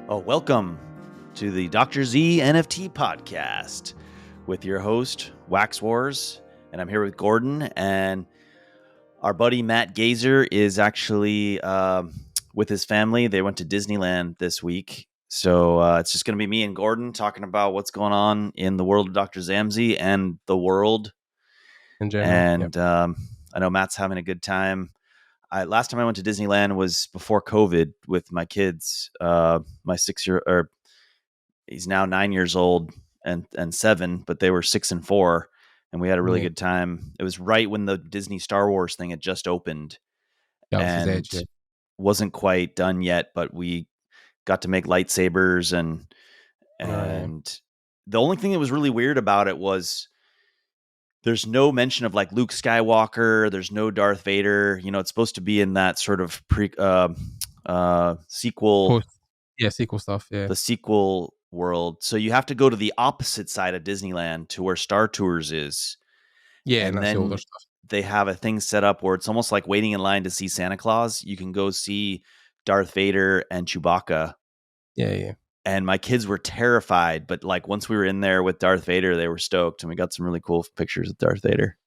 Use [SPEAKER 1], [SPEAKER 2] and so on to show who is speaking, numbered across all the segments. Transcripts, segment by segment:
[SPEAKER 1] Oh, welcome to the Dr.Z NFT Podcast with your host, Wax Wars. And I'm here with Gordon. And our buddy Matt Gazer is actually with his family. They went to Disneyland this week. So it's just going to be me and Gordon talking about what's going on in the world of Dr. Zammsy and the world
[SPEAKER 2] in general.
[SPEAKER 1] And I know Matt's having a good time. Last time I went to Disneyland was before COVID with my kids. My 6-year, or he's now 9 years old and 7, but they were 6 and 4, and we had a really good time. It was right when the Disney Star Wars thing had just opened, and wasn't quite done yet. But we got to make lightsabers, and the only thing that was really weird about it was there's no mention of like Luke Skywalker. There's no Darth Vader. You know, it's supposed to be in that sort of sequel.
[SPEAKER 2] Sequel stuff. Yeah.
[SPEAKER 1] The sequel world. So you have to go to the opposite side of Disneyland to where Star Tours is.
[SPEAKER 2] Yeah.
[SPEAKER 1] And
[SPEAKER 2] that's
[SPEAKER 1] then
[SPEAKER 2] the older stuff.
[SPEAKER 1] They have a thing set up where it's almost like waiting in line to see Santa Claus. You can go see Darth Vader and Chewbacca.
[SPEAKER 2] Yeah.
[SPEAKER 1] And my kids were terrified, but like once we were in there with Darth Vader, they were stoked, and we got some really cool pictures of Darth Vader.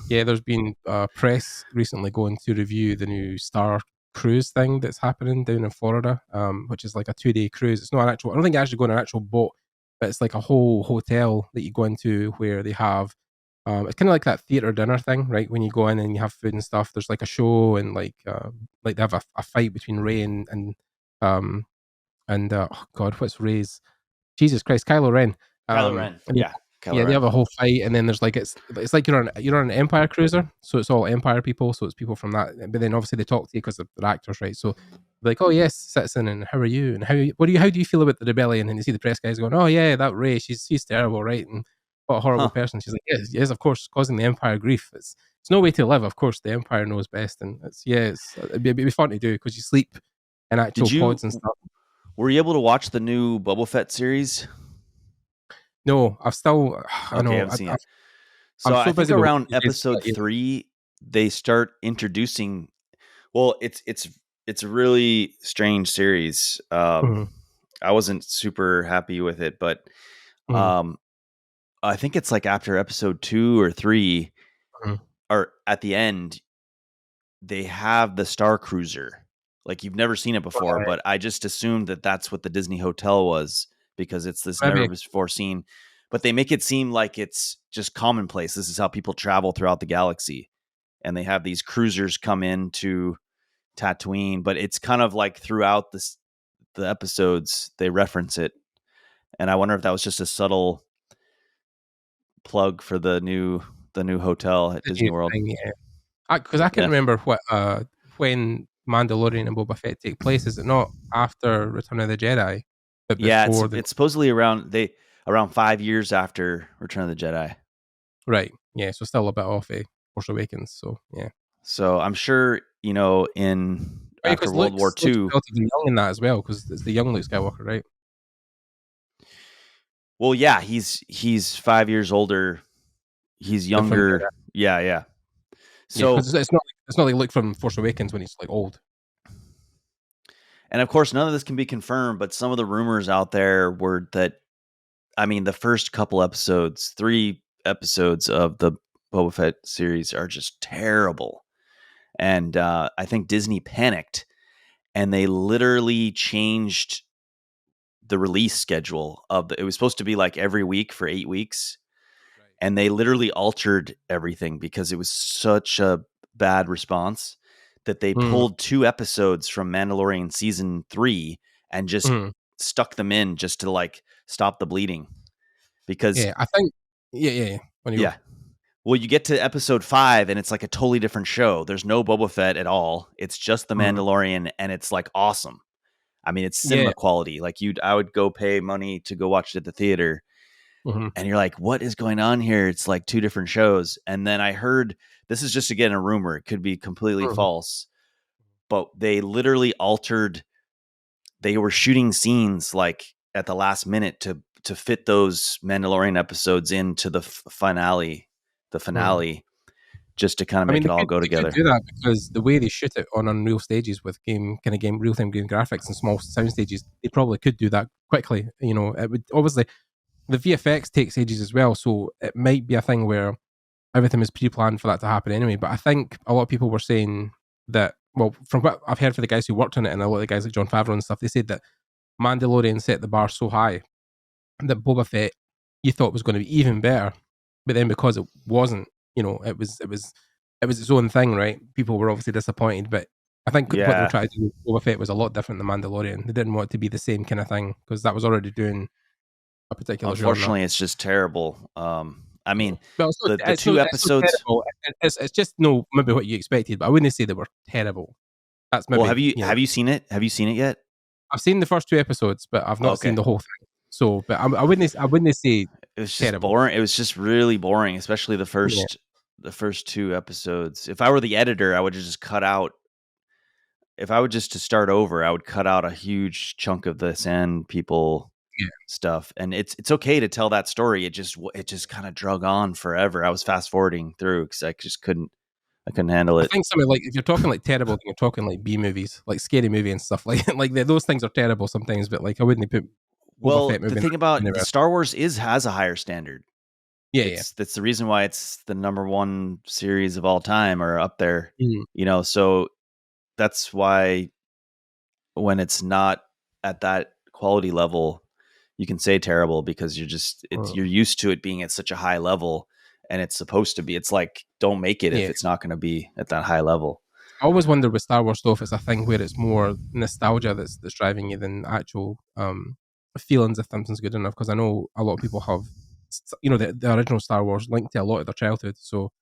[SPEAKER 2] Yeah, there's been press recently going to review the new Star Cruise thing that's happening down in Florida, which is like a 2-day cruise. It's not an actual, I don't think you actually go on an actual boat, but it's like a whole hotel that you go into where they have, it's kind of like that theater dinner thing, right? When you go in and you have food and stuff, there's like a show, and like they have a fight between Rey and oh God, what's Rey's? Jesus Christ, Kylo Ren.
[SPEAKER 1] Kylo Ren.
[SPEAKER 2] They have a whole fight, and then there's like it's like you're on an Empire cruiser, so it's all Empire people, so it's people from that. But then obviously they talk to you because they're actors, right? So they're like, oh yes, citizen, and how are you? And how do you feel about the rebellion? And you see the press guys going, oh yeah, that Rey, she's terrible, right? And what a horrible person. She's like, yes, of course, causing the Empire grief. It's no way to live. Of course, the Empire knows best, and it'd be fun to do because you sleep in actual pods and stuff.
[SPEAKER 1] Were you able to watch the new Boba Fett series?
[SPEAKER 2] No, I've still. I haven't
[SPEAKER 1] seen it. So I think around episode 3, they start introducing. Well, it's a really strange series. I wasn't super happy with it, but I think it's like after episode 2 or 3, or at the end, they have the Star Cruiser. Like you've never seen it before, but I just assumed that that's what the Disney Hotel was because it's this never before seen. But they make it seem like it's just commonplace. This is how people travel throughout the galaxy, and they have these cruisers come into Tatooine. But it's kind of like throughout the episodes they reference it, and I wonder if that was just a subtle plug for the new hotel at Disney World.
[SPEAKER 2] Because I can remember what when Mandalorian and Boba Fett take place. Is it not after Return of the Jedi?
[SPEAKER 1] But it's supposedly around 5 years after Return of the Jedi.
[SPEAKER 2] Right. Yeah. So still a bit off Force Awakens. So yeah.
[SPEAKER 1] So I'm sure after World War II,
[SPEAKER 2] Luke's relatively young in that as well, because it's the young Luke Skywalker, right?
[SPEAKER 1] Well, yeah, he's 5 years older. He's younger. Yeah. So
[SPEAKER 2] it's not like Luke from Force Awakens when he's like old.
[SPEAKER 1] And of course, none of this can be confirmed, but some of the rumors out there were that, I mean, the first couple episodes, 3 episodes of the Boba Fett series are just terrible. And I think Disney panicked, and they literally changed the release schedule it was supposed to be like every week for 8 weeks. Right. And they literally altered everything because it was such a bad response that they pulled 2 episodes from Mandalorian season 3 and just stuck them in just to like stop the bleeding. Because
[SPEAKER 2] I think
[SPEAKER 1] well, you get to episode 5 and it's like a totally different show. There's no Boba Fett at all. It's just the Mandalorian, and it's like awesome. I mean, it's cinema quality. Like I would go pay money to go watch it at the theater. And you're like, what is going on here? It's like 2 different shows. And then I heard, this is just, again, a rumor. It could be completely false. But they literally altered. They were shooting scenes like at the last minute to fit those Mandalorian episodes into the finale. just to kind of make it all go
[SPEAKER 2] they
[SPEAKER 1] together.
[SPEAKER 2] could do that because the way they shoot it on unreal stages with real-time game graphics and small sound stages, they probably could do that quickly. It would obviously, the VFX takes ages as well, so it might be a thing where everything was pre-planned for that to happen anyway. But I think a lot of people were saying that, well, from what I've heard from the guys who worked on it and a lot of the guys like Jon Favreau and stuff, they said that Mandalorian set the bar so high that Boba Fett you thought was going to be even better, but then because it wasn't, it was its own thing, right? People were obviously disappointed, but I think what they were trying to do with Boba Fett was a lot different than Mandalorian. They didn't want it to be the same kind of thing because that was already doing a particular
[SPEAKER 1] Unfortunately,
[SPEAKER 2] genre.
[SPEAKER 1] it's just terrible. I mean,
[SPEAKER 2] Well,
[SPEAKER 1] the two episodes.
[SPEAKER 2] It's just no, maybe what you expected, but I wouldn't say they were terrible. That's maybe.
[SPEAKER 1] Well, have you seen it? Have you seen it yet?
[SPEAKER 2] I've seen the first 2 episodes, but I've not seen the whole thing. So, but I wouldn't say
[SPEAKER 1] it was just
[SPEAKER 2] terrible.
[SPEAKER 1] boring. It was just really boring, especially the first 2 episodes. If I were the editor, I would just cut out. If I would just to start over, I would cut out a huge chunk of the Sand People stuff, and it's okay to tell that story. It just kind of drug on forever. I was fast forwarding through because I couldn't handle it.
[SPEAKER 2] I think something like, if you're talking like terrible, then you're talking like B movies, like Scary Movie and stuff like those things are terrible sometimes. But like I wouldn't put.
[SPEAKER 1] Well, the thing about Star Wars has a higher standard.
[SPEAKER 2] Yeah,
[SPEAKER 1] that's the reason why it's the number 1 series of all time, or up there. So that's why when it's not at that quality level, you can say terrible because you're used to it being at such a high level, and it's supposed to be. It's like, don't make it if it's not going to be at that high level.
[SPEAKER 2] I always wonder with Star Wars stuff, it's a thing where it's more nostalgia that's driving you than actual feelings if something's good enough. Because I know a lot of people have, the original Star Wars linked to a lot of their childhood, so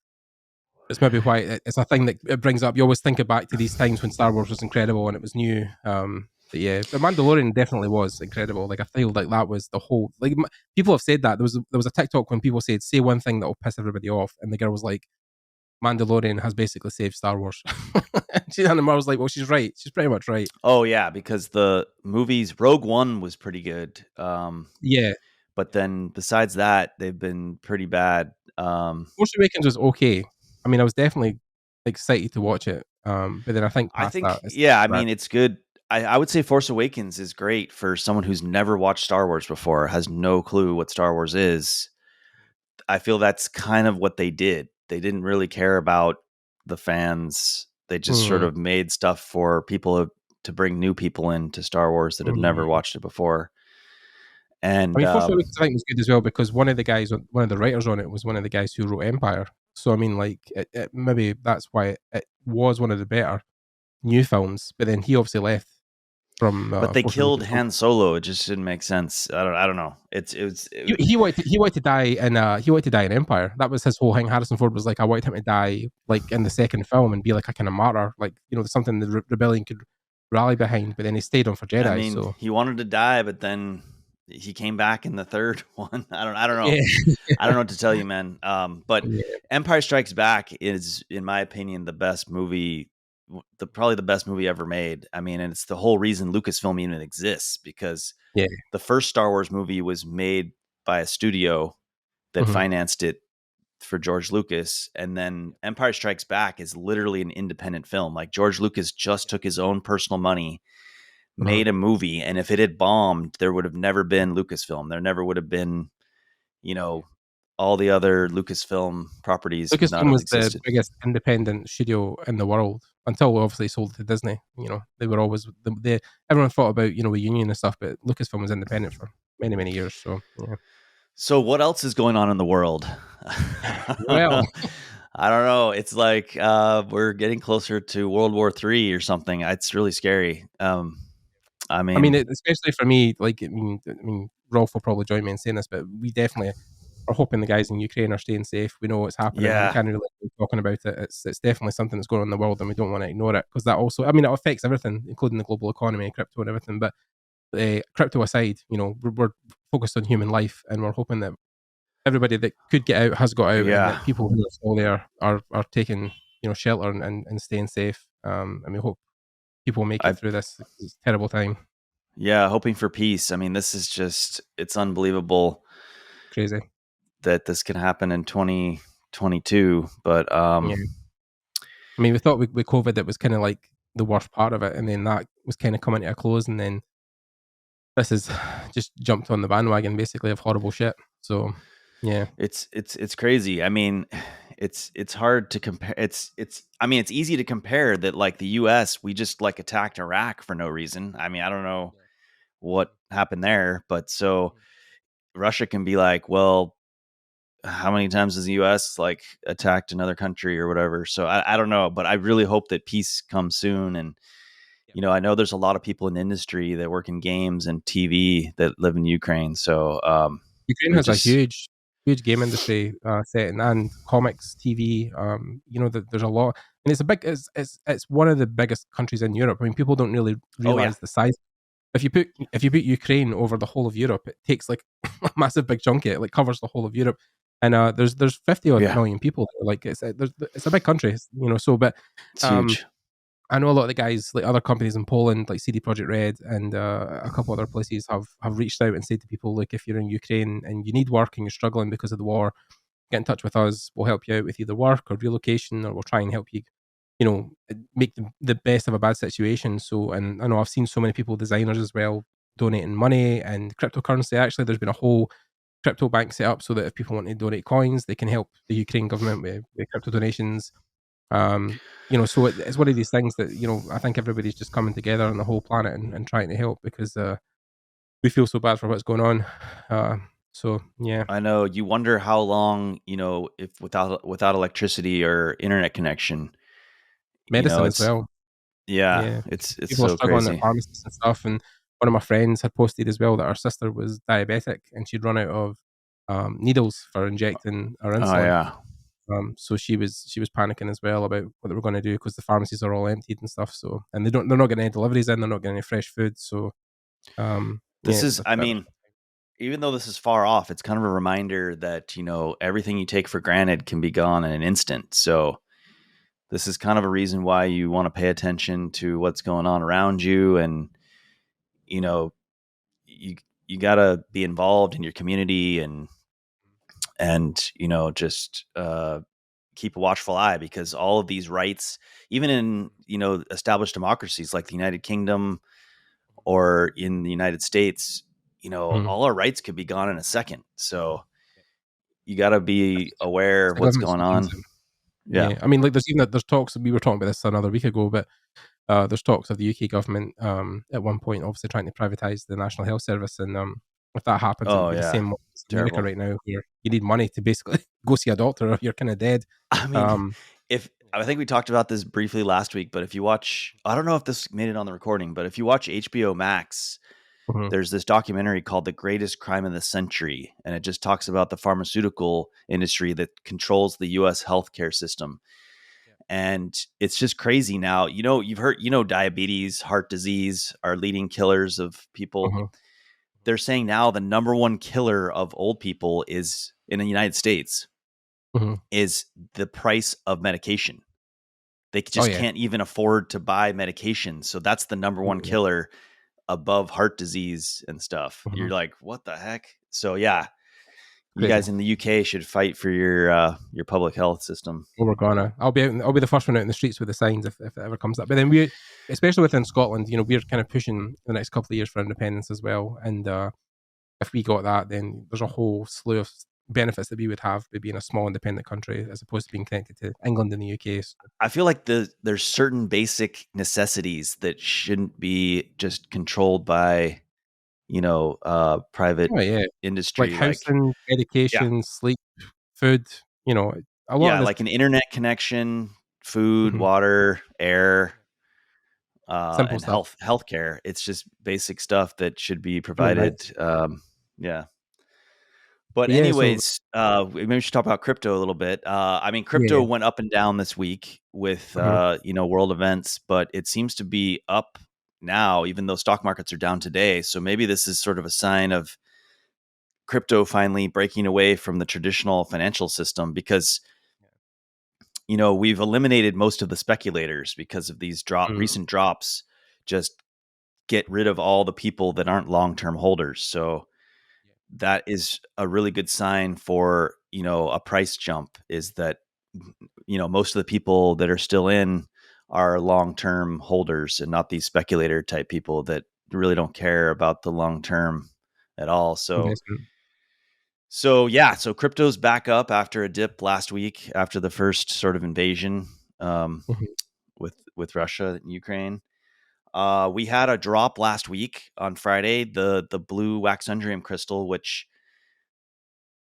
[SPEAKER 2] it's maybe why it's a thing that it brings up. You always think it back to these times when Star Wars was incredible and it was new. But yeah, the Mandalorian definitely was incredible. Like I feel like that was the whole. Like people have said that there was a TikTok when people said, "Say one thing that will piss everybody off," and the girl was like, "Mandalorian has basically saved Star Wars." And I was like, "Well, she's right. She's pretty much right."
[SPEAKER 1] Oh yeah, because the movies, Rogue One was pretty good.
[SPEAKER 2] Yeah,
[SPEAKER 1] but then besides that, they've been pretty bad.
[SPEAKER 2] Force Awakens was okay. I mean, I was definitely excited to watch it. But then I think
[SPEAKER 1] it's good. I would say Force Awakens is great for someone who's never watched Star Wars before, has no clue what Star Wars is. I feel that's kind of what they did. They didn't really care about the fans. They just sort of made stuff for people to bring new people into Star Wars that have never watched it before. And
[SPEAKER 2] I mean, Force Awakens I think was good as well because one of the writers on it was one of the guys who wrote Empire. So I mean, like, maybe that's why it was one of the better new films. But then he obviously left from.
[SPEAKER 1] But they killed Han Solo. It just didn't make sense. I don't know.
[SPEAKER 2] He wanted to die in Empire. That was his whole thing. Harrison Ford was like, I wanted him to die like in the second film and be like a kind of martyr, like something the rebellion could rally behind. But then he stayed on for Jedi.
[SPEAKER 1] I mean,
[SPEAKER 2] so
[SPEAKER 1] he wanted to die, but then he came back in the third one. I don't know. Yeah. I don't know what to tell you, man. But Empire Strikes Back is, in my opinion, the best movie, probably the best movie ever made. I mean, and it's the whole reason Lucasfilm even exists, because the first Star Wars movie was made by a studio that financed it for George Lucas. And then Empire Strikes Back is literally an independent film. Like, George Lucas just took his own personal money, made a movie, and if it had bombed, there would have never been Lucasfilm. There never would have been, all the other Lucasfilm properties.
[SPEAKER 2] Lucasfilm was the biggest independent studio in the world until obviously sold to Disney. They were always everyone thought about a union and stuff, but Lucasfilm was independent for many, many years. So yeah.
[SPEAKER 1] So what else is going on in the world?
[SPEAKER 2] Well,
[SPEAKER 1] I don't know. It's like we're getting closer to World War III or something. It's really scary. I mean,
[SPEAKER 2] especially for me, like, I mean, Rolf will probably join me in saying this, but we definitely are hoping the guys in Ukraine are staying safe. We know what's happening.
[SPEAKER 1] Yeah.
[SPEAKER 2] We can't really be talking about it. It's definitely something that's going on in the world, and we don't want to ignore it, because that also, it affects everything, including the global economy and crypto and everything. But crypto aside, we're focused on human life, and we're hoping that everybody that could get out has got out, and that people who are still there are taking shelter and staying safe. And we hope people make it through this terrible time.
[SPEAKER 1] Yeah, hoping for peace. I mean, this is it's unbelievable.
[SPEAKER 2] Crazy
[SPEAKER 1] That this can happen in 2020. 2022. But
[SPEAKER 2] Yeah. I mean, we thought with COVID it was kind of like the worst part of it, and then that was kind of coming to a close, and then this is just jumped on the bandwagon basically of horrible shit. So yeah,
[SPEAKER 1] it's crazy. I mean, it's hard to compare. I mean, it's easy to compare that, like, the US, we just like attacked Iraq for no reason. I mean, I don't know what happened there, but so Russia can be like, well, how many times has the US like attacked another country or whatever? So I don't know, but I really hope that peace comes soon. And I know there's a lot of people in the industry that work in games and TV that live in Ukraine. So
[SPEAKER 2] Ukraine
[SPEAKER 1] we
[SPEAKER 2] has a
[SPEAKER 1] just
[SPEAKER 2] huge game industry setting and comics, TV. There's a lot, and it's one of the biggest countries in Europe. I mean, people don't really
[SPEAKER 1] oh yeah,
[SPEAKER 2] realize the size. If you put Ukraine over the whole of Europe, it takes like a massive big chunk of it. Like covers the whole of Europe, and there's 50 odd
[SPEAKER 1] yeah,
[SPEAKER 2] million people there. Like it's a big country, So, but
[SPEAKER 1] it's
[SPEAKER 2] um,
[SPEAKER 1] huge.
[SPEAKER 2] I know a lot of the guys, like other companies in Poland, like CD Projekt Red and a couple other places, have reached out and said to people, look, if you're in Ukraine and you need work and you're struggling because of the war, get in touch with us. We'll help you out with either work or relocation, or we'll try and help you, make the best of a bad situation. So, and I know I've seen so many people, designers as well, donating money and cryptocurrency. Actually, there's been a whole crypto bank set up so that if people want to donate coins, they can help the Ukraine government with crypto donations. Um, so it's one of these things that, I think everybody's just coming together on the whole planet and trying to help because we feel so bad for what's going on. So yeah,
[SPEAKER 1] I know. You wonder how long, if without electricity or internet connection,
[SPEAKER 2] medicine as
[SPEAKER 1] it's
[SPEAKER 2] well.
[SPEAKER 1] yeah,
[SPEAKER 2] Yeah,
[SPEAKER 1] it's
[SPEAKER 2] people are
[SPEAKER 1] so
[SPEAKER 2] struggling at
[SPEAKER 1] crazy.
[SPEAKER 2] pharmacies and stuff. And one of my friends had posted as well that her sister was diabetic and she'd run out of needles for injecting her
[SPEAKER 1] Oh
[SPEAKER 2] insulin.
[SPEAKER 1] yeah.
[SPEAKER 2] So she was panicking as well about what they were going to do because the pharmacies are all emptied and stuff. So and they're not getting any deliveries in. They're not getting any fresh food. So yeah,
[SPEAKER 1] This
[SPEAKER 2] it's
[SPEAKER 1] is,
[SPEAKER 2] a
[SPEAKER 1] I
[SPEAKER 2] bit.
[SPEAKER 1] mean, even though this is far off, it's kind of a reminder that, everything you take for granted can be gone in an instant. So this is kind of a reason why you want to pay attention to what's going on around you. And, you know, you, you got to be involved in your community and, just, keep a watchful eye, because all of these rights, even in, established democracies like the United Kingdom or in the United States,
[SPEAKER 2] Mhm.
[SPEAKER 1] all our rights could be gone in a second. So you got to
[SPEAKER 2] That's
[SPEAKER 1] be
[SPEAKER 2] the
[SPEAKER 1] aware
[SPEAKER 2] that's
[SPEAKER 1] of
[SPEAKER 2] the
[SPEAKER 1] what's
[SPEAKER 2] government's
[SPEAKER 1] going
[SPEAKER 2] looking
[SPEAKER 1] on.
[SPEAKER 2] into.
[SPEAKER 1] Yeah.
[SPEAKER 2] Yeah, I mean, like, there's talks. We were talking about this another week ago, but there's talks of the UK government at one point obviously trying to privatise the National Health Service, and if that happens, it'll
[SPEAKER 1] Oh
[SPEAKER 2] be the
[SPEAKER 1] yeah.
[SPEAKER 2] same as America
[SPEAKER 1] Terrible.
[SPEAKER 2] right now, where you need money to basically go see a doctor or you're kind of dead.
[SPEAKER 1] I mean,
[SPEAKER 2] Um,
[SPEAKER 1] if I think we talked about this briefly last week, but if you watch, I don't know if this made it on the recording, but if you watch HBO Max,
[SPEAKER 2] mhm,
[SPEAKER 1] there's this documentary called The Greatest Crime of the Century. And it just talks about the pharmaceutical industry that controls the US healthcare system. And it's just crazy now. You've heard, diabetes, heart disease are leading killers of people.
[SPEAKER 2] mhm,
[SPEAKER 1] They're saying now the number one killer of old people is in the United States
[SPEAKER 2] mhm.
[SPEAKER 1] is the price of medication. They
[SPEAKER 2] Oh
[SPEAKER 1] just
[SPEAKER 2] yeah,
[SPEAKER 1] can't even afford to buy medication. So that's the number one
[SPEAKER 2] yeah,
[SPEAKER 1] killer above heart disease and stuff. You're
[SPEAKER 2] mhm.
[SPEAKER 1] like, what the heck? So yeah, you
[SPEAKER 2] Crazy.
[SPEAKER 1] guys in the UK should fight for your public health system.
[SPEAKER 2] Well, we're gonna. I'll be the first one out in the streets with the signs if it ever comes up. But then especially within Scotland, we're kind of pushing the next couple of years for independence as well. And if we got that, then there's a whole slew of benefits that we would have by being a small independent country as opposed to being connected to England and the UK. So,
[SPEAKER 1] I feel like there's certain basic necessities that shouldn't be just controlled by, private
[SPEAKER 2] oh yeah, like
[SPEAKER 1] industry. Like,
[SPEAKER 2] housing,
[SPEAKER 1] yeah,
[SPEAKER 2] education, sleep, food. A lot of
[SPEAKER 1] yeah,
[SPEAKER 2] this.
[SPEAKER 1] like an internet connection, food,
[SPEAKER 2] Mhm,
[SPEAKER 1] water, air,
[SPEAKER 2] simple
[SPEAKER 1] and
[SPEAKER 2] stuff.
[SPEAKER 1] healthcare. It's just basic stuff that should be
[SPEAKER 2] Human
[SPEAKER 1] provided.
[SPEAKER 2] rights.
[SPEAKER 1] Yeah. But
[SPEAKER 2] But yeah, so
[SPEAKER 1] anyways, maybe we should talk about crypto a little bit. I mean, crypto
[SPEAKER 2] yeah.
[SPEAKER 1] went up and down this week with
[SPEAKER 2] Mhm,
[SPEAKER 1] world events, but it seems to be up now, even though stock markets are down today. So maybe this is sort of a sign of crypto finally breaking away from the traditional financial system, because we've eliminated most of the speculators because of these
[SPEAKER 2] mm,
[SPEAKER 1] recent drops. Just get rid of all the people that aren't long term holders. So that is a really good sign for, a price jump, is that, most of the people that are still in are long-term holders and not these speculator type people that really don't care about the long-term at all.
[SPEAKER 2] investment.
[SPEAKER 1] So crypto's back up after a dip last week after the first sort of invasion,
[SPEAKER 2] Mhm.
[SPEAKER 1] with Russia and Ukraine. We had a drop last week on Friday, the blue Waxundrium crystal, which,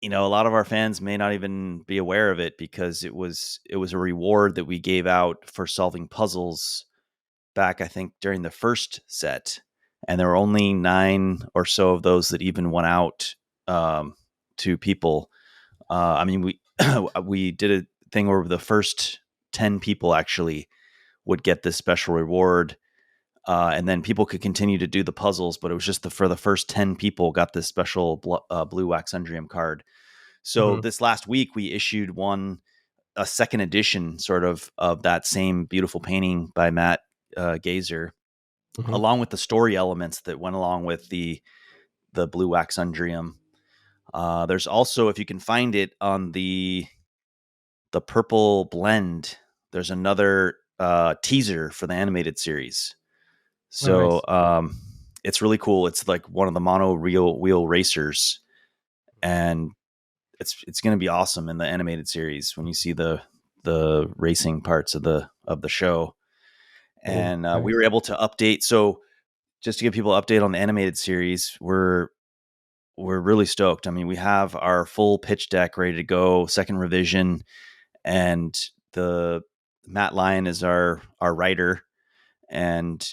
[SPEAKER 1] a lot of our fans may not even be aware of it, because it was a reward that we gave out for solving puzzles back, I think, during the first set, and there were only 9 or so of those that even went out, to people. We we did a thing where the first 10 people actually would get this special reward. And then people could continue to do the puzzles, but it was just for the first 10 people got this special blue Waxundrium card. So
[SPEAKER 2] Mhm.
[SPEAKER 1] this last week we issued a second edition sort of that same beautiful painting by Matt Gazer,
[SPEAKER 2] Mhm.
[SPEAKER 1] along with the story elements that went along with the blue Waxundrium. There's also, if you can find it on the purple blend, there's another teaser for the animated series.
[SPEAKER 2] Oh,
[SPEAKER 1] So
[SPEAKER 2] nice.
[SPEAKER 1] it's really cool. It's like one of the mono wheel racers, and it's going to be awesome in the animated series when you see the racing parts of the show.
[SPEAKER 2] Oh,
[SPEAKER 1] And we were
[SPEAKER 2] nice.
[SPEAKER 1] able to update. So just to give people an update on the animated series, we're really stoked. I mean, we have our full pitch deck ready to go, second revision, and the Matt Lyon is our writer, and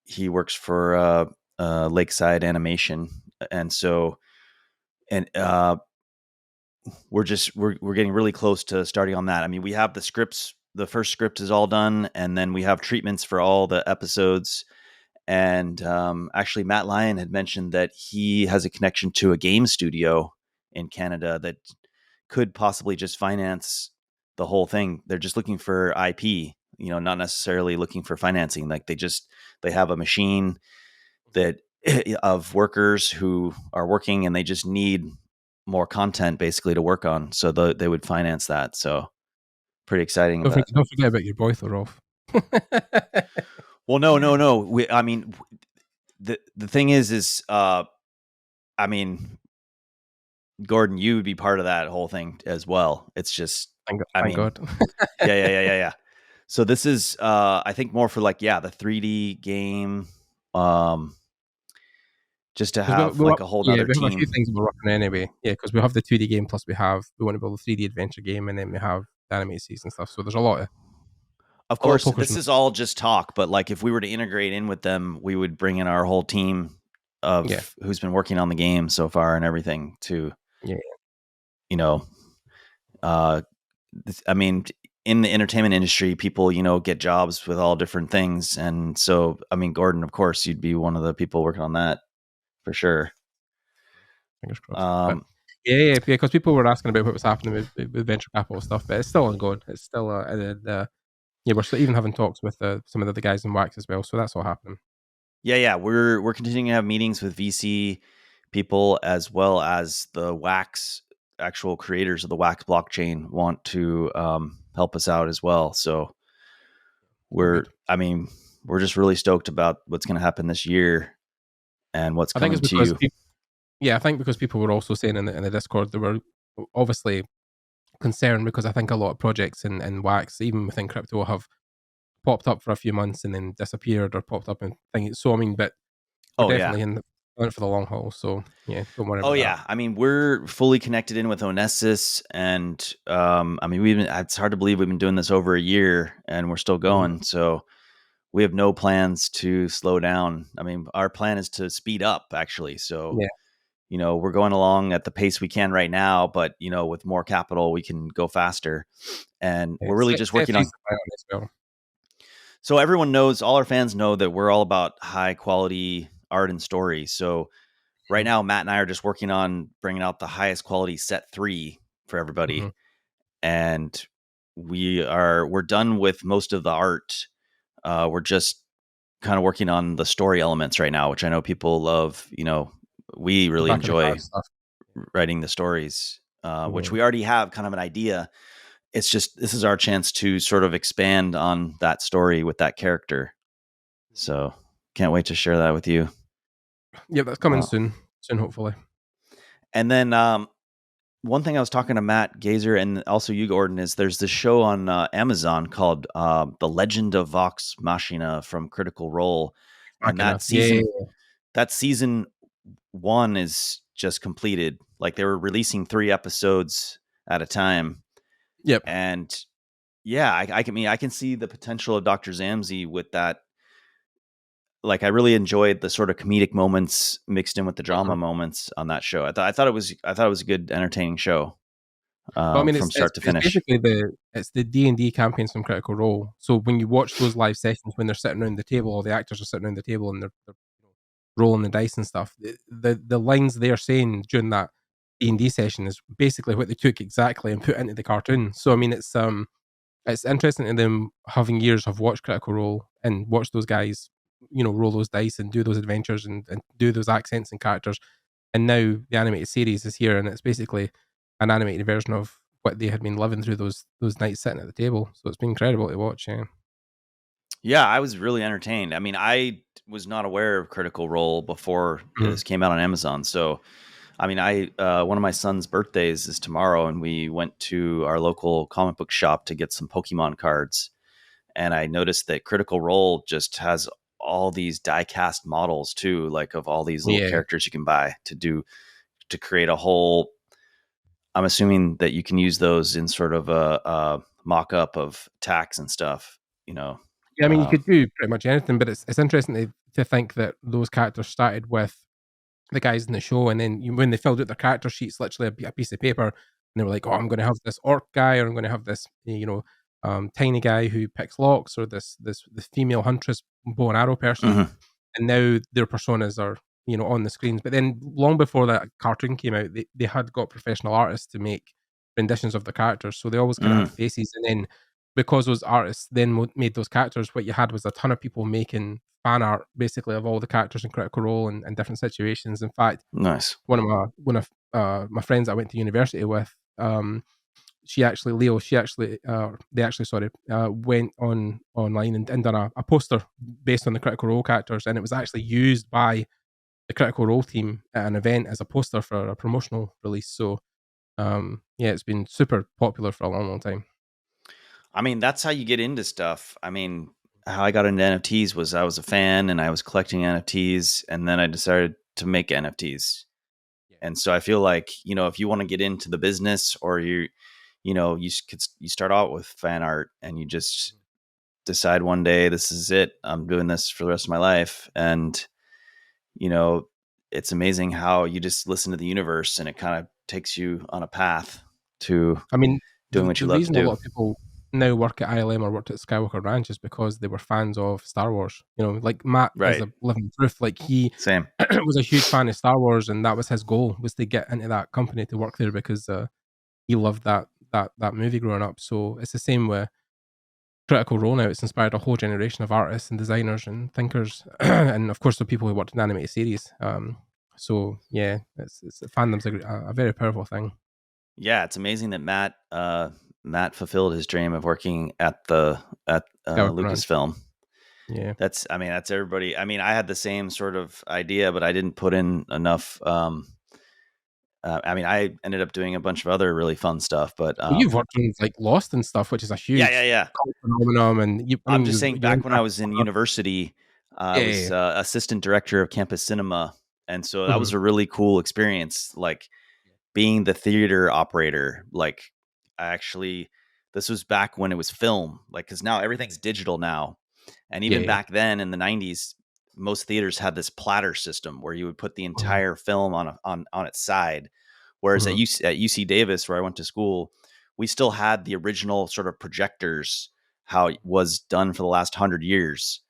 [SPEAKER 1] he works for Lakeside Animation, and so and we're getting really close to starting on that. I mean, we have the scripts. The first script is all done, and then we have treatments for all the episodes. And actually, Matt Lyon had mentioned that he has a connection to a game studio in Canada that could possibly just finance the whole thing. They're just looking for IP, not necessarily looking for financing. Like they have a machine that of workers who are working, and they just need more content basically to work on. So they would finance that. So pretty exciting about.
[SPEAKER 2] Don't forget about your boy though, Rolf.
[SPEAKER 1] Well, no. I mean, the thing is, I mean, Gordon, you would be part of that whole thing as well. It's just, I
[SPEAKER 2] Thank
[SPEAKER 1] mean,
[SPEAKER 2] God.
[SPEAKER 1] yeah. So this is, I think, more for like, the 3D game, just to
[SPEAKER 2] 'Cause
[SPEAKER 1] have like a whole nother
[SPEAKER 2] we have a few
[SPEAKER 1] team.
[SPEAKER 2] things we're working on anyway. Yeah, because we have the 2D game, plus we want to build a 3D adventure game, and then we have the animated season stuff. So there's
[SPEAKER 1] Of
[SPEAKER 2] a lot of
[SPEAKER 1] course,
[SPEAKER 2] pokers in
[SPEAKER 1] this
[SPEAKER 2] the
[SPEAKER 1] is all just talk, but like if we were to integrate in with them, we would bring in our whole team
[SPEAKER 2] yeah,
[SPEAKER 1] of who's been working on the game so far and everything to,
[SPEAKER 2] yeah.
[SPEAKER 1] you know, uh, I mean, in the entertainment industry, people, get jobs with all different things. And so, I mean, Gordon, of course, you'd be one of the people working on that for sure.
[SPEAKER 2] Fingers crossed. But
[SPEAKER 1] Um,
[SPEAKER 2] yeah, because people were asking about what was happening with venture capital stuff, but it's still ongoing. It's still yeah, we're still even having talks with some of the other guys in Wax as well. So that's all happening.
[SPEAKER 1] yeah. We're continuing to have meetings with VC people, as well as the Wax actual creators of the Wax blockchain want to help us out as well. So
[SPEAKER 2] Oh, good.
[SPEAKER 1] I mean, we're just really stoked about what's going to happen this year and what's
[SPEAKER 2] I think it's
[SPEAKER 1] coming to
[SPEAKER 2] because
[SPEAKER 1] you.
[SPEAKER 2] I think because people were also saying in the Discord, they were obviously concerned because I think a lot of projects in Wax, even within crypto, have popped up for a few months and then disappeared or popped up and things. So I mean, but we're
[SPEAKER 1] Oh yeah.
[SPEAKER 2] definitely in it for the long haul. So yeah, don't worry
[SPEAKER 1] Oh
[SPEAKER 2] about that.
[SPEAKER 1] yeah. I mean, we're fully connected in with Onessis, and I mean, it's hard to believe we've been doing this over a year and we're still
[SPEAKER 2] Mhm.
[SPEAKER 1] going. So we have no plans to slow down. I mean, our plan is to speed up actually. So,
[SPEAKER 2] Yeah,
[SPEAKER 1] we're going along at the pace we can right now, but with more capital, we can go faster. And
[SPEAKER 2] yeah.
[SPEAKER 1] we're really just
[SPEAKER 2] Set
[SPEAKER 1] working on.
[SPEAKER 2] three's the priority as well.
[SPEAKER 1] So everyone knows, all our fans know that we're all about high quality art and story. So right
[SPEAKER 2] Mhm.
[SPEAKER 1] now, Matt and I are just working on bringing out the highest quality set 3 for everybody.
[SPEAKER 2] Mhm.
[SPEAKER 1] And we're done with most of the art. We're just kind of working on the story elements right now, which I know people love. We
[SPEAKER 2] The
[SPEAKER 1] really
[SPEAKER 2] back of the
[SPEAKER 1] enjoy.
[SPEAKER 2] card stuff.
[SPEAKER 1] writing the stories, which
[SPEAKER 2] Yeah.
[SPEAKER 1] we already have kind of an idea. It's just, this is our chance to sort of expand on that story with that character. So can't wait to share that with you.
[SPEAKER 2] Yeah, that's coming soon, hopefully.
[SPEAKER 1] And then one thing I was talking to Matt Gazer and also you, Gordon, is there's this show on Amazon called The Legend of Vox Machina from Critical Role. And that season 1 is just completed. Like they were releasing 3 episodes at a time.
[SPEAKER 2] Yep.
[SPEAKER 1] And yeah, I can see the potential of Dr. Zammsy with that. Like I really enjoyed the sort of comedic moments mixed in with the drama moments on that show. I thought it was a good, entertaining show
[SPEAKER 2] Well, I mean,
[SPEAKER 1] from start to finish.
[SPEAKER 2] basically the D&D campaigns from Critical Role. So when you watch those live sessions, when they're sitting around the table, or the actors are sitting around the table and they're rolling the dice and stuff, the lines they're saying during that D&D session is basically what they took exactly and put into the cartoon. So I mean, it's interesting to them having years have watched Critical Role and watched those guys, roll those dice and do those adventures and do those accents and characters. And now the animated series is here, and it's basically an animated version of what they had been living through those nights sitting at the table. So it's been incredible to watch. Yeah.
[SPEAKER 1] Yeah, I was really entertained. I mean, I was not aware of Critical Role before this came out on Amazon. So, I mean, one of my son's birthdays is tomorrow, and we went to our local comic book shop to get some Pokemon cards. And I noticed that Critical Role just has all these die-cast models too, like of all these little characters you can buy to create a whole. I'm assuming that you can use those in sort of a mock-up of attacks and stuff.
[SPEAKER 2] Yeah, I mean, you could do pretty much anything, but it's interesting to think that those characters started with the guys in the show, and then when they filled out their character sheets, literally a piece of paper, and they were like, "Oh, I'm going to have this orc guy, or I'm going to have this, tiny guy who picks locks, or this the female huntress bow and arrow person," and now their personas are on the screens. But then long before that cartoon came out, they had got professional artists to make renditions of the characters, so they always kind of had faces, and then because those artists then made those characters, what you had was a ton of people making fan art basically of all the characters in Critical Role and different situations. In fact,
[SPEAKER 1] nice.
[SPEAKER 2] one of my friends I went to university with, they actually went online and done a poster based on the Critical Role characters, and it was actually used by the Critical Role team at an event as a poster for a promotional release. So it's been super popular for a long, long time.
[SPEAKER 1] I mean, that's how you get into stuff. I mean, how I got into NFTs was I was a fan and I was collecting NFTs, and then I decided to make NFTs. And so I feel like, if you want to get into the business, or you start out with fan art and you just decide one day, this is it, I'm doing this for the rest of my life. And, it's amazing how you just listen to the universe and it kind of takes you on a path to doing what you love to do.
[SPEAKER 2] A lot of people now work at ILM or worked at Skywalker Ranch is because they were fans of Star Wars. Like Matt is a living proof. Like he
[SPEAKER 1] Same.
[SPEAKER 2] was a huge fan of Star Wars, and that was his goal, was to get into that company to work there because he loved that movie growing up. So it's the same with Critical Role now. It's inspired a whole generation of artists and designers and thinkers, and of course the people who worked in animated series. So yeah, it's fandom's a very powerful thing.
[SPEAKER 1] Yeah, it's amazing that Matt fulfilled his dream of working at Lucasfilm.
[SPEAKER 2] Yeah,
[SPEAKER 1] that's everybody. I mean, I had the same sort of idea, but I didn't put in enough. I ended up doing a bunch of other really fun stuff, but
[SPEAKER 2] you've worked on like Lost and stuff, which is a huge phenomenon. And
[SPEAKER 1] I'm just saying, back when I was in university, I was assistant director of campus cinema, and so that was a really cool experience. Like being the theater operator. Like this was back when it was film. Like, because now everything's digital now, and even back then in the 90s, most theaters had this platter system where you would put the entire film on its side. Whereas at UC Davis, where I went to school, we still had the original sort of projectors, how it was done for the last 100 years.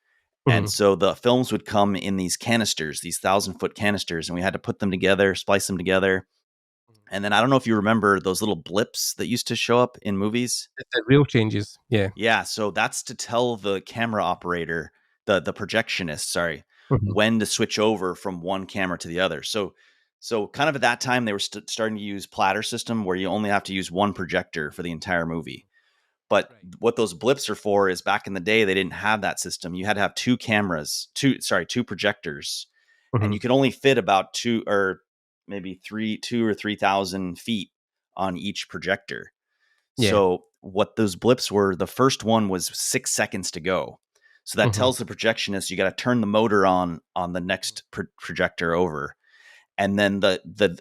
[SPEAKER 1] And so the films would come in these canisters, these 1,000-foot canisters, and we had to put them together, splice them together. And then I don't know if you remember those little blips that used to show up in movies.
[SPEAKER 2] The real changes. Yeah.
[SPEAKER 1] Yeah. So that's to tell the camera operator, the projectionist, when to switch over from one camera to the other. So So kind of at that time, they were starting to use platter system where you only have to use one projector for the entire movie. But what those blips are for is back in the day, they didn't have that system. You had to have two projectors, and you could only fit about 2,000 feet on each projector.
[SPEAKER 2] Yeah.
[SPEAKER 1] So what those blips were, the first one was 6 seconds to go. So that tells the projectionist you got to turn the motor on the next projector over. And then the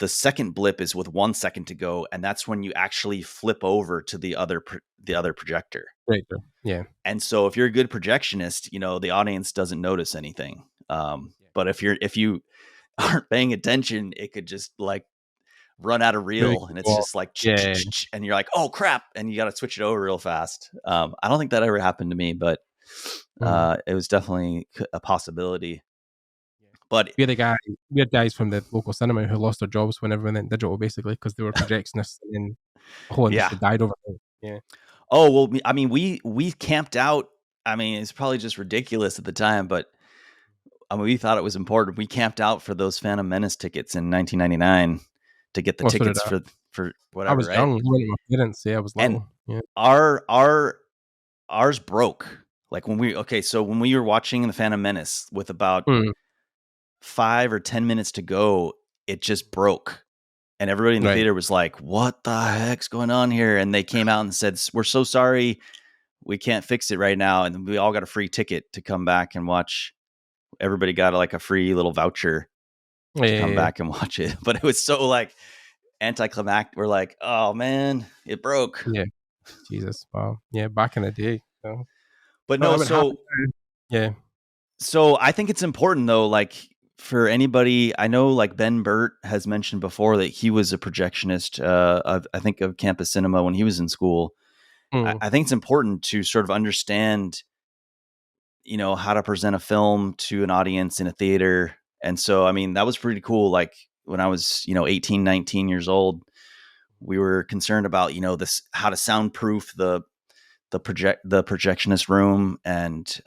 [SPEAKER 1] second blip is with 1 second to go, and that's when you actually flip over to the other projector.
[SPEAKER 2] Right. Yeah.
[SPEAKER 1] And so if you're a good projectionist, the audience doesn't notice anything. But if you aren't paying attention, it could just like run out of reel, and it's just like, and you're like, oh crap, and you got to switch it over real fast. I don't think that ever happened to me, but it was definitely a possibility. But
[SPEAKER 2] we had guys from the local cinema who lost their jobs when everyone went digital, basically, because they were projectionists, and the whole industry died overnight. Yeah.
[SPEAKER 1] Oh well, I mean, we camped out. I mean, it's probably just ridiculous at the time, but I mean, we thought it was important. We camped out for those Phantom Menace tickets in 1999 to get the tickets for whatever.
[SPEAKER 2] I was young. I went with my parents. Yeah, I was little.
[SPEAKER 1] And ours broke. Like when we were watching the Phantom Menace with about 5 or 10 minutes to go, it just broke. And everybody in the theater was like, what the heck's going on here? And they came out and said, we're so sorry. We can't fix it right now. And we all got a free ticket to come back and watch. Everybody got like a free little voucher to come back and watch it. But it was so like anticlimactic. We're like, oh man, it broke.
[SPEAKER 2] Yeah. Jesus. Wow. Yeah. Back in the day. So.
[SPEAKER 1] But no, so I think it's important though, like for anybody, I know like Ben Burt has mentioned before that he was a projectionist, I think of campus cinema when he was in school. I think it's important to sort of understand, how to present a film to an audience in a theater. And so, I mean, that was pretty cool. Like when I was, 18, 19 years old, we were concerned about, how to soundproof the projectionist room and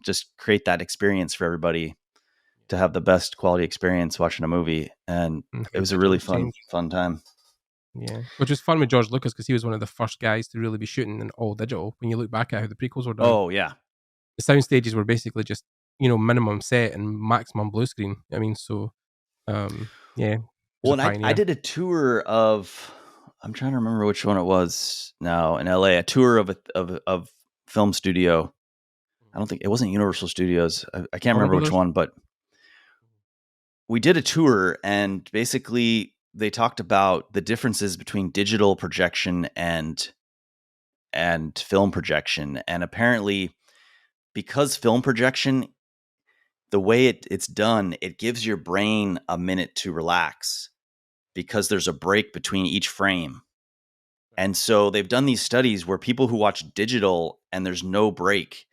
[SPEAKER 1] just create that experience for everybody to have the best quality experience watching a movie. And it was a really fun time.
[SPEAKER 2] Yeah, which was fun with George Lucas because he was one of the first guys to really be shooting in all digital. When you look back at how the prequels were done,
[SPEAKER 1] oh yeah,
[SPEAKER 2] the sound stages were basically just minimum set and maximum blue screen. I mean, so yeah.
[SPEAKER 1] Well, and I did a tour of. I'm trying to remember which one it was now in LA. A tour of a film studio. I don't think it wasn't Universal Studios. I can't remember which one, but we did a tour, and basically they talked about the differences between digital projection and film projection. And apparently, because film projection, the way it's done, it gives your brain a minute to relax because there's a break between each frame. And so they've done these studies where people who watch digital and there's no break,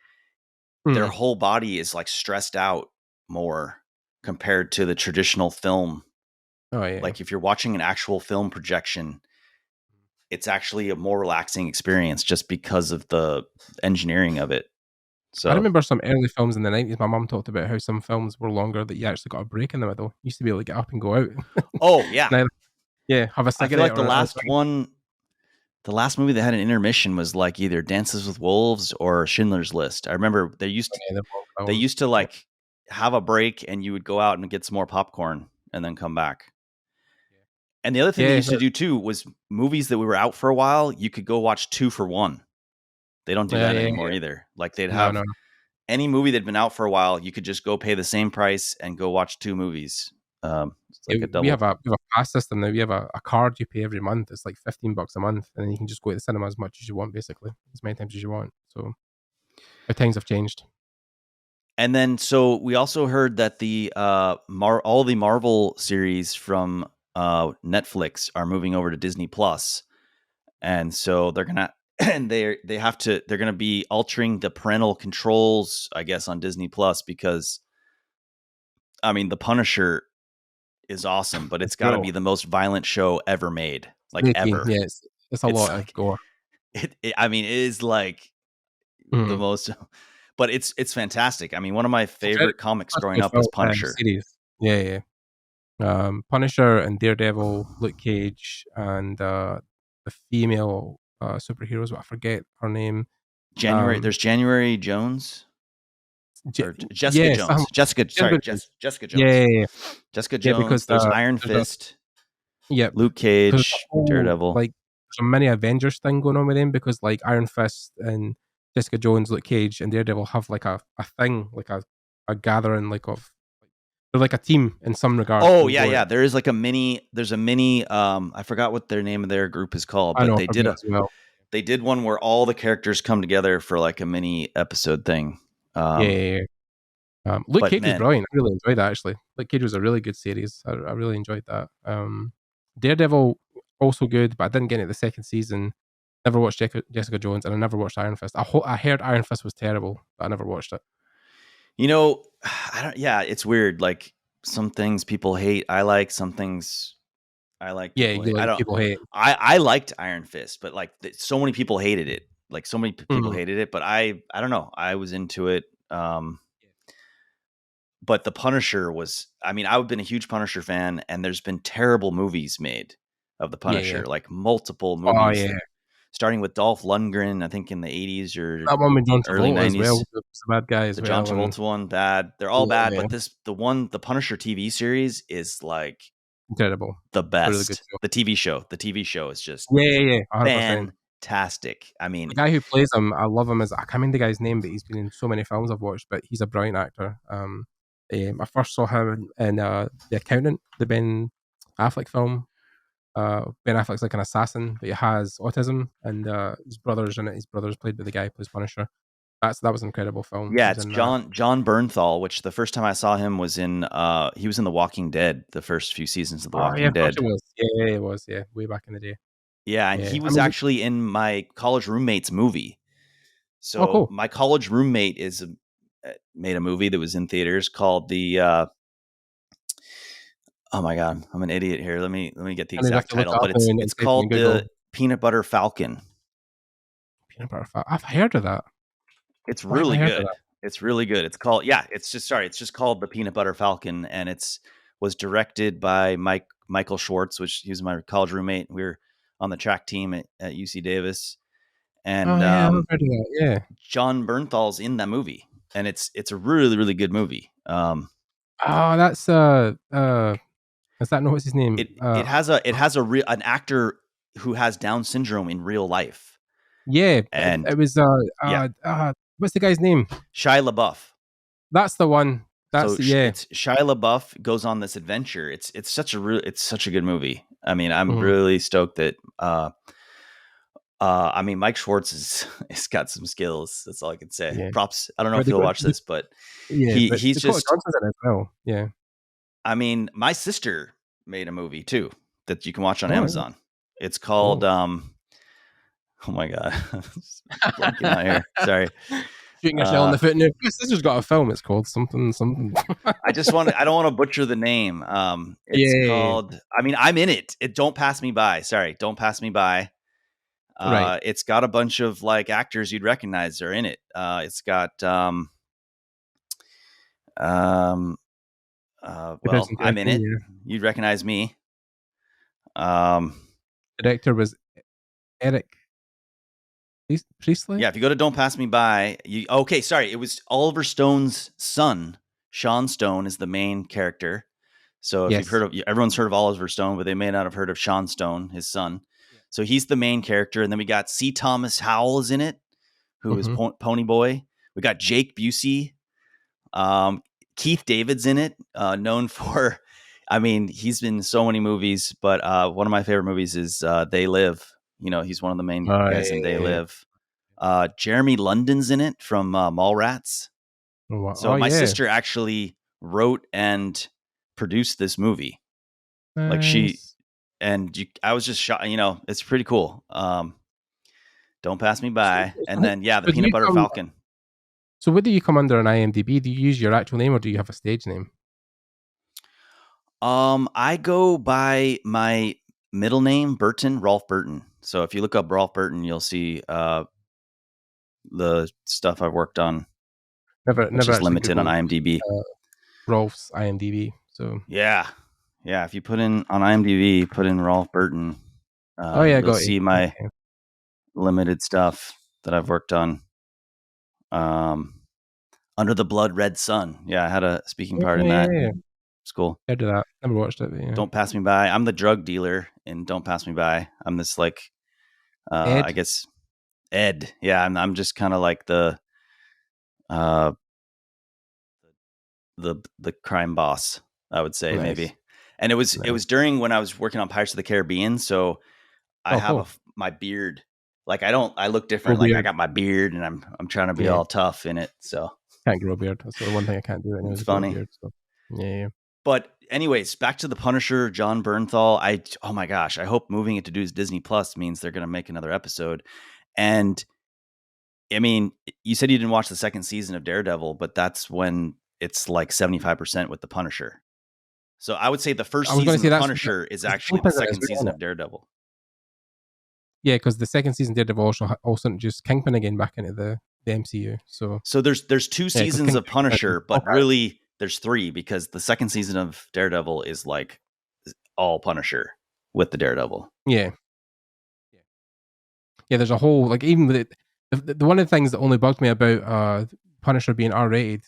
[SPEAKER 1] their whole body is like stressed out more compared to the traditional film.
[SPEAKER 2] Oh yeah.
[SPEAKER 1] Like if you're watching an actual film projection, it's actually a more relaxing experience just because of the engineering of it. So
[SPEAKER 2] I remember some early films in the 90s. My mum talked about how some films were longer that you actually got a break in the middle. You used to be able to get up and go out.
[SPEAKER 1] Oh yeah.
[SPEAKER 2] Yeah, have a cigarette.
[SPEAKER 1] I feel like the last movie that had an intermission was like either Dances with Wolves or Schindler's List. I remember they used to like have a break and you would go out and get some more popcorn and then come back. And the other thing they used to do too was movies that we were out for a while, you could go watch 2 for 1. They don't do that anymore either. Like they'd have any movie that'd been out for a while, you could just go pay the same price and go watch 2 movies. It's like a double.
[SPEAKER 2] We have a pass system now. We have a card you pay every month. It's like $15 a month, and then you can just go to the cinema as much as you want, basically, as many times as you want. So, the things have changed.
[SPEAKER 1] And then, so we also heard that the all the Marvel series from Netflix are moving over to Disney Plus, and so they're gonna they're gonna be altering the parental controls, I guess, on Disney Plus because, I mean, The Punisher is awesome, but it's got to be the most violent show ever made, like ever.
[SPEAKER 2] Yeah, it's a lot of gore.
[SPEAKER 1] I mean, it is like the most, but it's fantastic. I mean, one of my favorite comics growing up was Punisher.
[SPEAKER 2] Yeah. Punisher and Daredevil, Luke Cage, and the female superheroes. But I forget her name.
[SPEAKER 1] There's January Jones or Jessica
[SPEAKER 2] Yes,
[SPEAKER 1] Jones.
[SPEAKER 2] Jessica Jones.
[SPEAKER 1] Jessica Jones.
[SPEAKER 2] Yeah, yeah, yeah.
[SPEAKER 1] Jessica
[SPEAKER 2] Yeah,
[SPEAKER 1] Jones.
[SPEAKER 2] because
[SPEAKER 1] There's Iron
[SPEAKER 2] there's a
[SPEAKER 1] Fist,
[SPEAKER 2] yep,
[SPEAKER 1] Luke
[SPEAKER 2] because there's a
[SPEAKER 1] Cage,
[SPEAKER 2] whole
[SPEAKER 1] Daredevil.
[SPEAKER 2] like there's a mini Avengers thing going on with them because like Iron Fist and Jessica Jones, Luke Cage, and Daredevil have like a thing, like a gathering like of they're like a team in some regards.
[SPEAKER 1] Oh yeah. There is like a mini. There's a mini. I forgot what their name of their group is called,
[SPEAKER 2] I
[SPEAKER 1] but
[SPEAKER 2] know
[SPEAKER 1] they
[SPEAKER 2] for
[SPEAKER 1] did
[SPEAKER 2] me as well.
[SPEAKER 1] they did one where all the characters come together for like a mini episode thing.
[SPEAKER 2] Yeah. Luke
[SPEAKER 1] But
[SPEAKER 2] Cage was
[SPEAKER 1] man,
[SPEAKER 2] brilliant. I really enjoyed that actually. Luke Cage was a really good series. I really enjoyed that. Daredevil also good, but I didn't get into the second season. Never watched Jessica Jones, and I never watched Iron Fist. I heard Iron Fist was terrible, but I never watched it.
[SPEAKER 1] you know, I don't. Yeah, it's weird. Like some things people hate, I like. Some things I like.
[SPEAKER 2] Yeah,
[SPEAKER 1] People
[SPEAKER 2] you
[SPEAKER 1] hate. I
[SPEAKER 2] like
[SPEAKER 1] don't.
[SPEAKER 2] people hate.
[SPEAKER 1] I liked Iron Fist, but like so many people hated it. Like so many people
[SPEAKER 2] Mm.
[SPEAKER 1] hated it, but I don't know. I was into it. But the Punisher was. I mean, I've been a huge Punisher fan, and there's been terrible movies made of the Punisher,
[SPEAKER 2] Yeah.
[SPEAKER 1] like multiple
[SPEAKER 2] Oh
[SPEAKER 1] movies.
[SPEAKER 2] yeah,
[SPEAKER 1] Starting with Dolph Lundgren, I think in the 80s or
[SPEAKER 2] that one with John
[SPEAKER 1] early
[SPEAKER 2] Travolta as well
[SPEAKER 1] 90s.
[SPEAKER 2] was a bad guy as
[SPEAKER 1] The John
[SPEAKER 2] well. And
[SPEAKER 1] Travolta one, bad. They're all bad,
[SPEAKER 2] yeah,
[SPEAKER 1] but the Punisher TV series is like
[SPEAKER 2] incredible.
[SPEAKER 1] the
[SPEAKER 2] It's a really good
[SPEAKER 1] best.
[SPEAKER 2] show.
[SPEAKER 1] The TV show is just
[SPEAKER 2] Yeah, 100%.
[SPEAKER 1] fantastic. I mean,
[SPEAKER 2] The guy who plays him, I love him as I can't remember the guy's name, but he's been in so many films I've watched. But he's a brilliant actor. I first saw him in The Accountant, the Ben Affleck film. Ben Affleck's like an assassin, but he has autism, and his brother's in it. His brother's played by the guy who plays Punisher. That was an incredible film. He
[SPEAKER 1] yeah,
[SPEAKER 2] was
[SPEAKER 1] it's
[SPEAKER 2] in that.
[SPEAKER 1] John Bernthal, which the first time I saw him was in he was in The Walking Dead, the first few seasons of The
[SPEAKER 2] Oh yeah,
[SPEAKER 1] Walking
[SPEAKER 2] of course
[SPEAKER 1] Dead.
[SPEAKER 2] it was. Yeah, it was. Yeah, way back in the day.
[SPEAKER 1] Yeah, and
[SPEAKER 2] Yeah,
[SPEAKER 1] he
[SPEAKER 2] I
[SPEAKER 1] was
[SPEAKER 2] mean,
[SPEAKER 1] actually in my college roommate's movie.
[SPEAKER 2] oh
[SPEAKER 1] So
[SPEAKER 2] cool.
[SPEAKER 1] my college roommate made a movie that was in theaters called the oh my god, I'm an idiot here. Let me get the
[SPEAKER 2] And you'd have
[SPEAKER 1] exact
[SPEAKER 2] to look
[SPEAKER 1] title,
[SPEAKER 2] it
[SPEAKER 1] but
[SPEAKER 2] up and
[SPEAKER 1] it's
[SPEAKER 2] type it in
[SPEAKER 1] called the
[SPEAKER 2] Google.
[SPEAKER 1] Peanut Butter Falcon.
[SPEAKER 2] Peanut butter fat. I've heard of that.
[SPEAKER 1] It's
[SPEAKER 2] Why have I
[SPEAKER 1] really
[SPEAKER 2] heard of
[SPEAKER 1] good.
[SPEAKER 2] that?
[SPEAKER 1] It's really good. It's called it's just called the Peanut Butter Falcon, and was directed by Michael Schwartz, which he was my college roommate. We were on the track team at UC Davis,
[SPEAKER 2] Oh
[SPEAKER 1] and
[SPEAKER 2] yeah, I've heard of that. Yeah.
[SPEAKER 1] John Bernthal's in that movie, and it's a really really good movie.
[SPEAKER 2] Oh, that's is that no? What's his name?
[SPEAKER 1] It has an actor who has Down syndrome in real life,
[SPEAKER 2] Yeah,
[SPEAKER 1] and
[SPEAKER 2] it was
[SPEAKER 1] yeah,
[SPEAKER 2] what's the guy's name?
[SPEAKER 1] Shia LaBeouf.
[SPEAKER 2] That's the one. That's
[SPEAKER 1] So
[SPEAKER 2] yeah.
[SPEAKER 1] it's Shia LaBeouf goes on this adventure. It's such a good movie. I mean, I'm
[SPEAKER 2] Mhm.
[SPEAKER 1] really stoked that I mean, Mike Schwartz has got some skills. That's all I can say.
[SPEAKER 2] Yeah.
[SPEAKER 1] Props. I don't know
[SPEAKER 2] But
[SPEAKER 1] if he'll watch this, but
[SPEAKER 2] yeah, but
[SPEAKER 1] he's
[SPEAKER 2] Dakota
[SPEAKER 1] just.
[SPEAKER 2] Johnson's in it as well. Yeah.
[SPEAKER 1] I mean, my sister made a movie too that you can watch on
[SPEAKER 2] Oh,
[SPEAKER 1] Amazon. It's called
[SPEAKER 2] cool.
[SPEAKER 1] oh my god, blanking out here. Sorry.
[SPEAKER 2] Shooting yourself in the foot. And my sister's got a film. It's called something.
[SPEAKER 1] I don't want to butcher the name. It's
[SPEAKER 2] Yeah.
[SPEAKER 1] called. I mean, I'm in it. Don't pass me by. Sorry, don't pass me by.
[SPEAKER 2] Right.
[SPEAKER 1] It's got a bunch of like actors you'd recognize are in it. It's got well, I'm in it. You'd recognize me.
[SPEAKER 2] Director was Eric Priestley.
[SPEAKER 1] Yeah, if you go to Don't Pass Me By, sorry, it was Oliver Stone's son. Sean Stone is the main character. So if you've heard of, everyone's heard of Oliver Stone, but they may not have heard of Sean Stone, his son. So he's the main character. And then we got C. Thomas Howell is in it, who is Pony Boy. We got Jake Busey. Keith David's in it, known for, I mean, he's been in so many movies, but one of my favorite movies is They Live. You know, he's one of the main guys in They Live. Jeremy London's in it from Mallrats. So my sister actually wrote and produced this movie.
[SPEAKER 2] Nice.
[SPEAKER 1] Like I was just shocked. You know, it's pretty cool. Don't Pass Me By, and then the Peanut Butter Falcon.
[SPEAKER 2] So whether you come under an IMDb, do you use your actual name or do you have a stage name?
[SPEAKER 1] I go by my middle name, Burton, Rolf Burton. So if you look up Rolf Burton, you'll see the stuff I've worked on. Never is limited on IMDb.
[SPEAKER 2] Rolf's IMDb. So
[SPEAKER 1] yeah. Yeah, if you put in on IMDb, put in Rolf Burton,
[SPEAKER 2] Oh yeah,
[SPEAKER 1] you'll
[SPEAKER 2] got
[SPEAKER 1] see
[SPEAKER 2] you.
[SPEAKER 1] my
[SPEAKER 2] Okay.
[SPEAKER 1] limited stuff that I've worked on. Under the Blood Red Sun. Yeah, I had a speaking part in that.
[SPEAKER 2] Yeah.
[SPEAKER 1] It's cool.
[SPEAKER 2] I did that. Never watched it, but yeah.
[SPEAKER 1] Don't Pass Me By. I'm the drug dealer in Don't Pass Me By. I'm this like,
[SPEAKER 2] Ed?
[SPEAKER 1] I guess Ed. Yeah, I'm just kind of like the crime boss, I would say.
[SPEAKER 2] Nice.
[SPEAKER 1] Maybe. And it was during when I was working on Pirates of the Caribbean, so I have my beard. Like I look different. Like I got my beard, and I'm trying to be all tough in it. So
[SPEAKER 2] can't grow a beard. That's the one thing I can't do.
[SPEAKER 1] It's funny.
[SPEAKER 2] Beard, so. Yeah.
[SPEAKER 1] But anyways, back to the Punisher, John Bernthal. Oh my gosh, I hope moving it to Disney Plus means they're going to make another episode. And I mean, you said you didn't watch the second season of Daredevil, but that's when it's like 75% with the Punisher. So I would say the first season of Punisher is actually the second season of Daredevil.
[SPEAKER 2] Yeah, because the second season Daredevil also introduced Kingpin again back into the MCU. So
[SPEAKER 1] there's two seasons of Punisher, but really there's three, because the second season of Daredevil is like all Punisher with the Daredevil.
[SPEAKER 2] Yeah. There's a whole, like, even with it, the one of the things that only bugged me about Punisher being R-rated,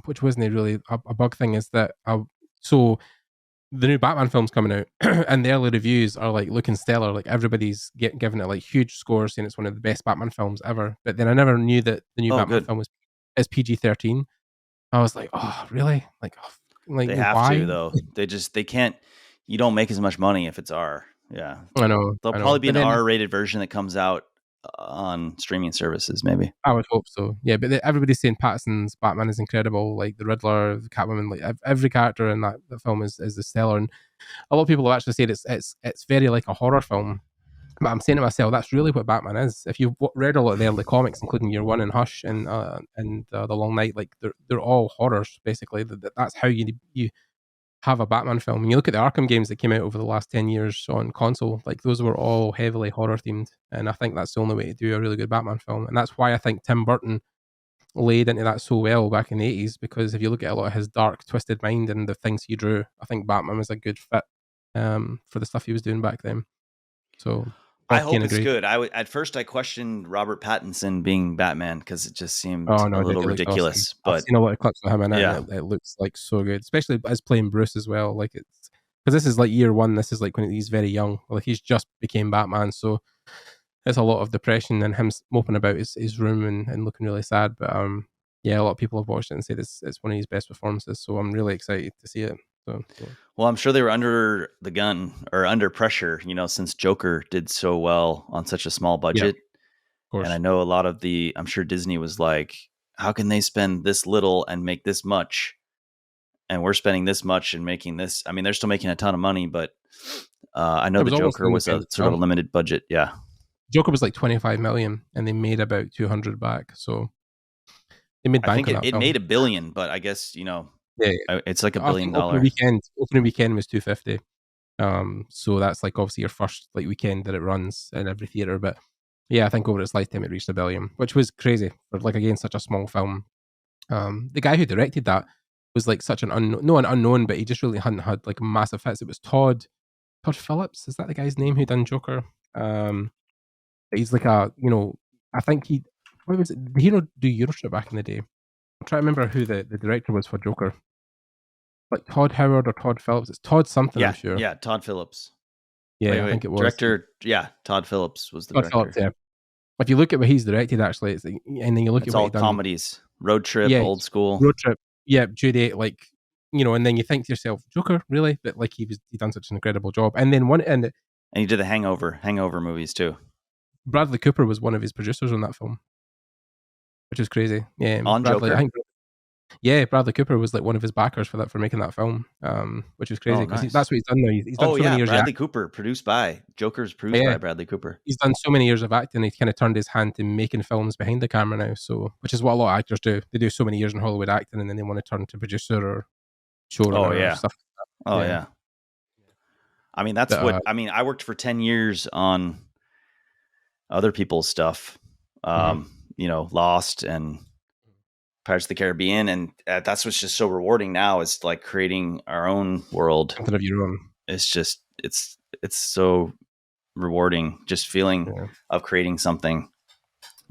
[SPEAKER 2] which wasn't really a bug thing, is that so the new Batman film's coming out, and the early reviews are like looking stellar. Like everybody's giving it like huge scores, saying it's one of the best Batman films ever. But then I never knew that the new Batman film is PG-13. I was like, oh, really? Like
[SPEAKER 1] they have to, though. They can't. You don't make as much money if it's R. Yeah,
[SPEAKER 2] I know.
[SPEAKER 1] There'll probably be an R-rated version that comes out on streaming services, maybe.
[SPEAKER 2] I would hope so. Yeah, but everybody's saying Pattinson's Batman is incredible. Like the Riddler, the Catwoman, like every character in that film is stellar. And a lot of people have actually said it's very like a horror film. But I'm saying to myself, that's really what Batman is. If you've read a lot of the early comics, including Year One and Hush and The Long Night, like they're all horrors basically. That's how you have a Batman film. And you look at the Arkham games that came out over the last 10 years on console, like those were all heavily horror themed. And I think that's the only way to do a really good Batman film. And that's why I think Tim Burton laid into that so well back in the 80s, because if you look at a lot of his dark, twisted mind and the things he drew, I think Batman was a good fit for the stuff he was doing back then. So
[SPEAKER 1] I hope it's good. At first I questioned Robert Pattinson being Batman because it just seemed a little ridiculous. But
[SPEAKER 2] I've seen a lot of clips of him in it, and it looks like so good, especially as playing Bruce as well. Like it's because this is like year one. This is like when he's very young. Like he's just became Batman, so it's a lot of depression and him moping about his room and looking really sad. But a lot of people have watched it and said it's one of his best performances. So I'm really excited to see it. So, yeah.
[SPEAKER 1] Well, I'm sure they were under the gun or under pressure, since Joker did so well on such a small budget.
[SPEAKER 2] Yeah,
[SPEAKER 1] and I know a lot of I'm sure Disney was like, how can they spend this little and make this much? And we're spending this much and making this. I mean, they're still making a ton of money, but I know the Joker was a sort of a limited budget. Yeah.
[SPEAKER 2] Joker was like 25 million and they made about 200 back. So they made bank.
[SPEAKER 1] I think it made $1 billion, but I guess, it's like $1 billion.
[SPEAKER 2] Opening weekend was 250. So that's like obviously your first like weekend that it runs in every theater. But yeah, I think over its lifetime it reached $1 billion, which was crazy for like again such a small film. The guy who directed that was like such an unknown, but he just really hadn't had like massive hits. It was Todd Phillips. Is that the guy's name who done Joker? He's like I think what was it? Did he do Eurotrip back in the day? I'm trying to remember who the director was for Joker. Like Todd Howard or Todd Phillips. It's Todd something, I'm sure.
[SPEAKER 1] Yeah, Todd Phillips.
[SPEAKER 2] Yeah, I think it was.
[SPEAKER 1] Director, Todd Phillips was the director.
[SPEAKER 2] Phillips, yeah. If you look at what he's directed, actually, it's like, and then you look at what
[SPEAKER 1] all comedies. Road Trip, Old School.
[SPEAKER 2] Road Trip, yeah, Judy, like, and then you think to yourself, Joker, really? But like he done such an incredible job. And then and
[SPEAKER 1] he did the Hangover movies too.
[SPEAKER 2] Bradley Cooper was one of his producers on that film, which is crazy. Yeah,
[SPEAKER 1] on Joker.
[SPEAKER 2] Bradley Cooper was like one of his backers for making that film, which is crazy because that's what he's done now. He's done so many years.
[SPEAKER 1] Bradley Cooper, produced by Joker's produced by Bradley Cooper.
[SPEAKER 2] He's done so many years of acting. He kind of turned his hand to making films behind the camera now. So, which is what a lot of actors do. They do so many years in Hollywood acting, and then they want to turn to producer or showrunner or stuff.
[SPEAKER 1] Like that. I mean, that's what I mean. I worked for 10 years on other people's stuff. Lost and Pirates of the Caribbean, and that's what's just so rewarding now is like creating our own world.
[SPEAKER 2] Something of your own.
[SPEAKER 1] It's just it's so rewarding, just feeling of creating something,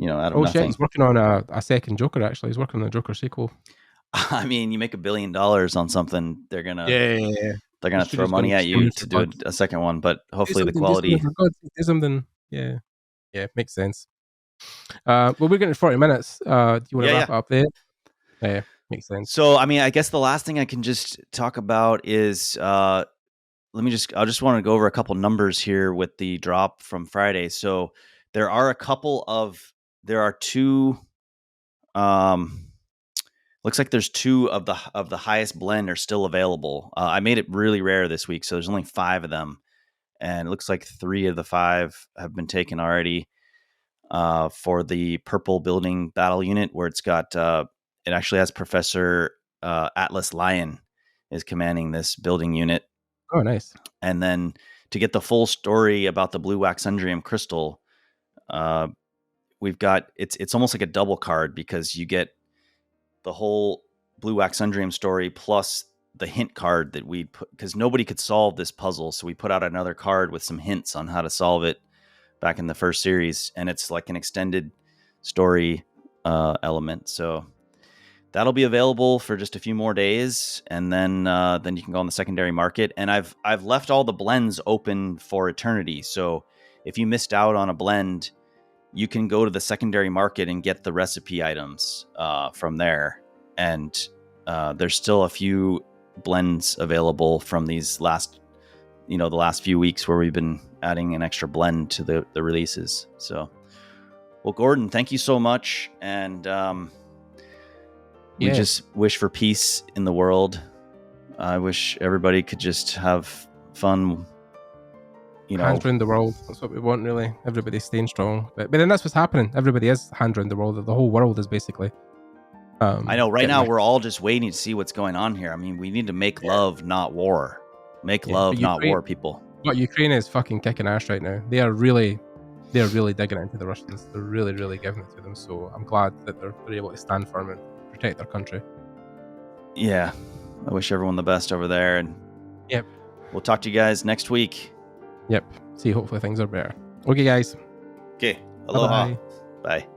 [SPEAKER 1] out of nothing.
[SPEAKER 2] Shit, he's working on a second Joker. Actually, he's working on a Joker sequel.
[SPEAKER 1] I mean, you make $1 billion on something, they're gonna throw money at you to do a second one, but hopefully the quality.
[SPEAKER 2] Do something. Yeah, makes sense. Well, we're getting 40 minutes. Do you want to wrap it up there? Yeah, makes sense.
[SPEAKER 1] So, I mean, I guess the last thing I can just talk about is I just want to go over a couple numbers here with the drop from Friday. So there are two. Looks like there's 2 of the highest blend are still available. I made it really rare this week, so there's only 5 of them, and it looks like 3 of the 5 have been taken already. For the purple building battle unit, where it's got it actually has Professor Atlas Lion is commanding this building unit.
[SPEAKER 2] Oh, nice.
[SPEAKER 1] And then to get the full story about the blue Waxundrium crystal, we've got it's almost like a double card, because you get the whole blue Waxundrium story plus the hint card that we put, because nobody could solve this puzzle, so we put out another card with some hints on how to solve it back in the first series, and it's like an extended story element. So that'll be available for just a few more days, and then you can go on the secondary market. And I've left all the blends open for eternity. So if you missed out on a blend, you can go to the secondary market and get the recipe items from there. And there's still a few blends available from these the last few weeks where we've been adding an extra blend to the releases. So, well, Gordon, thank you so much. And we just wish for peace in the world. I wish everybody could just have fun.
[SPEAKER 2] Hands around the world. That's what we want, really. Everybody's staying strong. But then that's what's happening. Everybody is hands around the world. The whole world is basically.
[SPEAKER 1] I know. Right now, we're all just waiting to see what's going on here. I mean, we need to make love, not war. Make love, not war, people.
[SPEAKER 2] But Ukraine is fucking kicking ass right now. They're really digging into the Russians. They're really, really giving it to them. So I'm glad that they're able to stand firm and protect their country.
[SPEAKER 1] Yeah. I wish everyone the best over there. And we'll talk to you guys next week.
[SPEAKER 2] Yep. See, hopefully things are better. Okay, guys.
[SPEAKER 1] Okay. Aloha.
[SPEAKER 2] Bye-bye.
[SPEAKER 1] Bye.